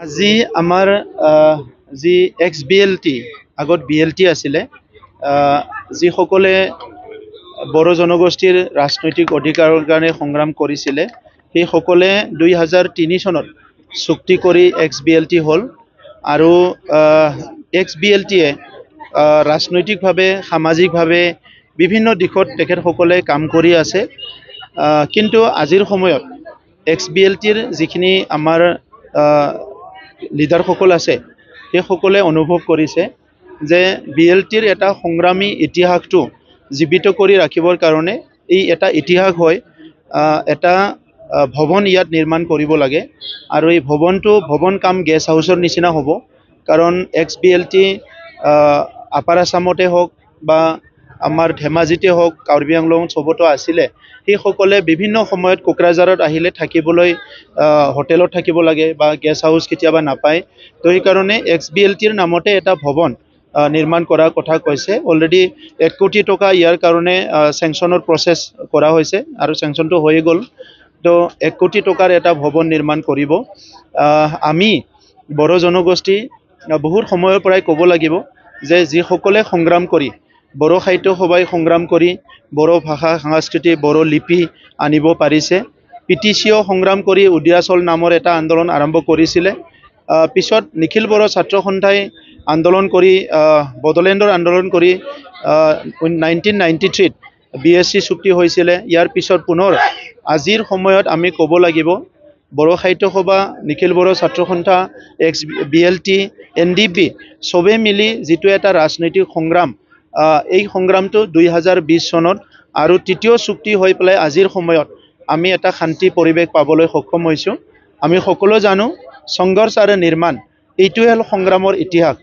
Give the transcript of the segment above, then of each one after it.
আজি আমাৰ যি এক্স বি এল টি আগত বি এল টি আছিলে যিসকলে বড়ো জনগোষ্ঠীৰ ৰাজনৈতিক অধিকাৰৰ কাৰণে সংগ্ৰাম কৰিছিলে সেইসকলে 2003 চনত চুক্তি কৰি এক্স বি এল টি হ'ল আৰু এক্স বি এল টিয়ে ৰাজনৈতিকভাৱে সামাজিকভাৱে বিভিন্ন দিশত তেখেতসকলে কাম কৰি আছে কিন্তু আজিৰ সময়ত এক্স বি এল টিৰ যিখিনি আমাৰ লিডাৰসকল আছে সেইসকলে অনুভৱ কৰিছে যে বি এল টিৰ এটা সংগ্ৰামী ইতিহাসটো জীৱিত কৰি ৰাখিবৰ কাৰণে এই এটা ইতিহাস হয় এটা ভৱন ইয়াত নিৰ্মাণ কৰিব লাগে আৰু এই ভৱন কাম গেষ্ট হাউচৰ নিচিনা হ'ব কাৰণ X B L T upper আছামতে হওক বা আমাৰ ধেমাজিতে হওক কাৰ্বি আংলং চবতো আছিলে সেইসকলে বিভিন্ন সময়ত কোকৰাঝাৰত আহিলে থাকিবলৈ হোটেলত থাকিব লাগে বা গেষ্ট হাউচ কেতিয়াবা নাপায় তো সেইকাৰণে এক্স বি এল টিৰ নামতে এটা ভৱন নিৰ্মাণ কৰাৰ কথা কৈছে অলৰেডি 1 কোটি টকা ইয়াৰ কাৰণে চেংচনৰ প্ৰচেছ কৰা হৈছে আৰু চেংচনটো হৈ গ'ল তো 1 কোটি টকাৰ এটা ভৱন নিৰ্মাণ কৰিব আমি বড়ো জনগোষ্ঠী বহুত সময়ৰ পৰাই ক'ব লাগিব যে যিসকলে সংগ্ৰাম কৰি বড়ো সাহিত্য সভাই সংগ্ৰাম কৰি বড়ো ভাষা সংস্কৃতি বড়ো লিপি আনিব পাৰিছে পিটিচিও সংগ্ৰাম কৰি উদিয়াচল নামৰ এটা আন্দোলন আৰম্ভ কৰিছিলে পিছত নিখিল বড়ো ছাত্ৰ সন্থাই আন্দোলন কৰি বড়োলেণ্ডৰ আন্দোলন কৰি 1993 ত BSc চুক্তি হৈছিলে ইয়াৰ পিছত পুনৰ আজিৰ সময়ত আমি ক'ব লাগিব বড়ো সাহিত্য সভা নিখিল বড়ো ছাত্ৰ সন্থা ex B L T NDP সবে মিলি যিটো এটা ৰাজনৈতিক সংগ্ৰাম এই সংগ্ৰামটো 2020 চনত আৰু তৃতীয় চুক্তি হৈ পেলাই আজিৰ সময়ত আমি এটা শান্তি পৰিৱেশ পাবলৈ সক্ষম হৈছোঁ আমি সকলো জানো সংঘৰ্ষ আৰু নিৰ্মাণ এইটোৱে হ'ল সংগ্ৰামৰ ইতিহাস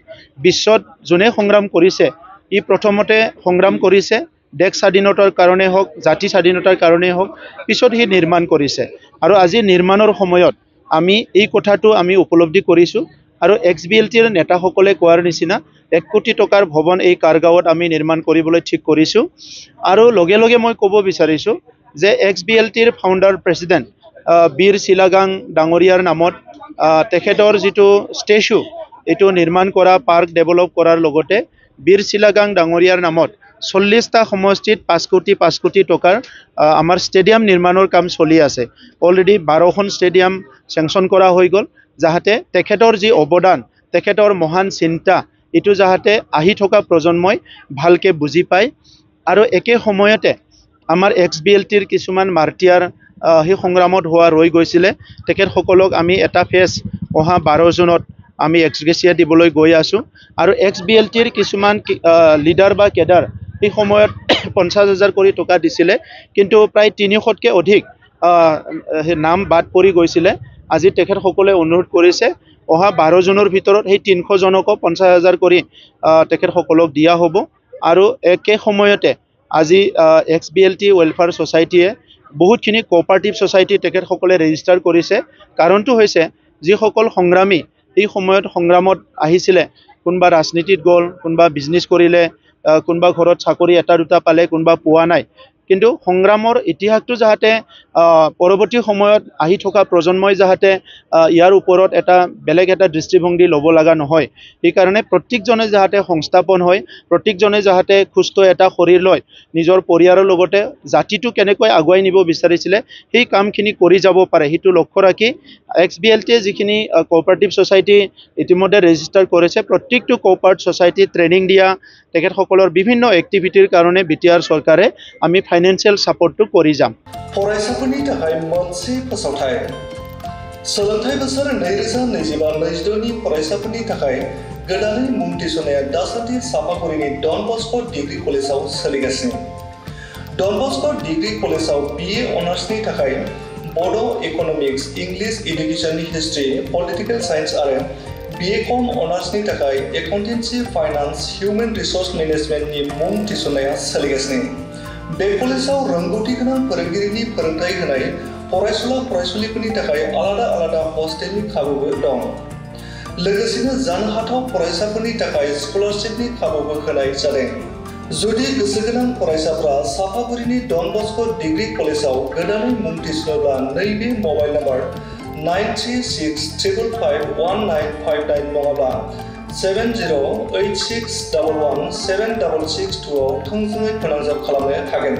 বিশ্বত যোনে সংগ্ৰাম কৰিছে ই প্ৰথমতে সংগ্ৰাম কৰিছে দেশ স্বাধীনতাৰ কাৰণে হওক জাতি স্বাধীনতাৰ কাৰণে হওক পিছত হি নিৰ্মাণ কৰিছে আৰু আজি নিৰ্মাণৰ সময়ত আমি এই কথাটো আমি উপলব্ধি কৰিছোঁ আৰু এক্স বি এল টিৰ নেতাসকলে কোৱাৰ নিচিনা 1 কোটি টকাৰ ভৱন এই কাৰগাঁৱত আমি নিৰ্মাণ কৰিবলৈ ঠিক কৰিছোঁ আৰু লগে লগে মই ক'ব বিচাৰিছোঁ যে এক্স বি এল টিৰ ফাউণ্ডাৰ প্ৰেছিডেণ্ট বীৰ চিলাগাং ডাঙৰীয়াৰ নামত তেখেতৰ যিটো ষ্টেচু এইটো নিৰ্মাণ কৰা পাৰ্ক ডেভেলপ কৰাৰ লগতে বীৰ চিলাগাং ডাঙৰীয়াৰ নামত 40টা সমষ্টিত 5 কোটি টকাৰ আমাৰ ষ্টেডিয়াম নিৰ্মাণৰ কাম চলি আছে অলৰেডি 12খন ষ্টেডিয়াম চেংচন কৰা হৈ গ'ল যাহাতে তেখেতৰ যি অৱদান তেখেতৰ মহান চিন্তা এটো যাহাতে আহি থকা প্ৰজন্মই ভালকে বুজি পায় আৰু একে সময়তে আমাৰ এক্স বি এল টিৰ কিছুমান মাৰ্টিয়াৰ হি সংগ্ৰামত হোৱা ৰৈ গৈছিলে তেখেতসকলক আমি এটা ফেজ অহা 12 জুনত আমি এক্সগ্ৰেছিয়া দিবলৈ গৈ আছো আৰু এক্স বি এল টিৰ কিছুমান লিডাৰ বা কেডাৰ এই সময়ত 50,000 কোটি টকা দিছিলে কিন্তু প্ৰায় 300তকৈ অধিক নাম বাদ পৰি গৈছিলে আজি তেখেতসকলে অনুৰোধ কৰিছে অহা 12 জুনৰ ভিতৰত সেই 300 জনকো 50,000 কৰি তেখেতসকলক দিয়া হ'ব আৰু একে সময়তে আজি X B L T welfare ছ'চাইটিয়ে বহুতখিনি কোঅপাৰেটিভ ছ'চাইটি তেখেতসকলে ৰেজিষ্টাৰ কৰিছে কাৰণটো হৈছে যিসকল সংগ্ৰামী এই সময়ত সংগ্ৰামত আহিছিলে কোনবা ৰাজনীতিত গ'ল কোনবা বিজনেছ কৰিলে কোনবা ঘৰত চাকৰি এটা দুটা পালে কোনবা পোৱা নাই কিন্তু সংগ্ৰামৰ ইতিহাসটো যাহাতে পৰৱৰ্তী সময়ত আহি থকা প্ৰজন্মই যাহাতে ইয়াৰ ওপৰত এটা বেলেগ এটা দৃষ্টিভংগী ল'ব লগা নহয় এই কাৰণে প্ৰত্যেকজনে যাহাতে সংস্থাপন হয় প্ৰত্যেকজনে যাহাতে সুস্থ এটা শৰীৰ লয় নিজৰ পৰিয়ালৰ লগতে জাতিটো কেনেকৈ আগুৱাই নিব বিচাৰিছিলে সেই কামখিনি কৰি যাব পাৰে হেতু লক্ষ্য ৰাখি এক্স বি এল টি যিখিনি কোঅপাৰেটিভ ছ'চাইটি ইতিমধ্যে ৰেজিষ্টাৰ কৰিছে প্ৰত্যেকটো কোঅপাৰেটিভ ছ'চাইটি ট্ৰেনিং দিয়া তেখেতসকলৰ বিভিন্ন এক্টিভিটিৰ কাৰণে বিটিআৰ চৰকাৰে আমি ফাইনেন্সিয়েল সাপোर्टটো কৰি যাম फरायसाफोरनि थाखाय मोनसे फोसावथाय सोलोंथाय बोसोर 2025-26 नि फरायसाफोरनि थाखाय गोदानै मुं थिसननाया दासान्दि सापागुरिनि डन बस्को डिग्री कलेजाव सोलिगासिनो डन बस्को डिग्री कलेजाव BA अनार्सनि थाखाय बड' इकनमिक्स इंग्लिश एडुकेशननि हिस्ट्री पलिटिकल साइन्स आरो BCom अनार्सनि थाखाय एकाउन्टेन्सि फाइनान्स ह्यूमन रिसोर्स मेनेजमेन्टनि मुं थिसननाया सोलिगासिनो बे कलेजाव रोंगौथि गोनां फोरोंगिरिनि फोरोंथाय होनाय फरायसुला फरायसुलिफोरनि थाखाय आलादा आलादा हस्टेलनि खाबुबो दं लोगोसेनो जानो हाथाव फरायसाफोरनि थाखाय स्कलारशिपनि खाबुबो होनाय जादों जुदि गोसो गोनां फरायसाफ्रा सापागुरिनि डन बस्को डिग्री कलेजाव गोदानै मुं थिसनोब्ला नैबे मबाइल नम्बर 9365551959 नङाब्ला 7086117662 आव थोंजोङै फोनांजाब खालामनो हागोन।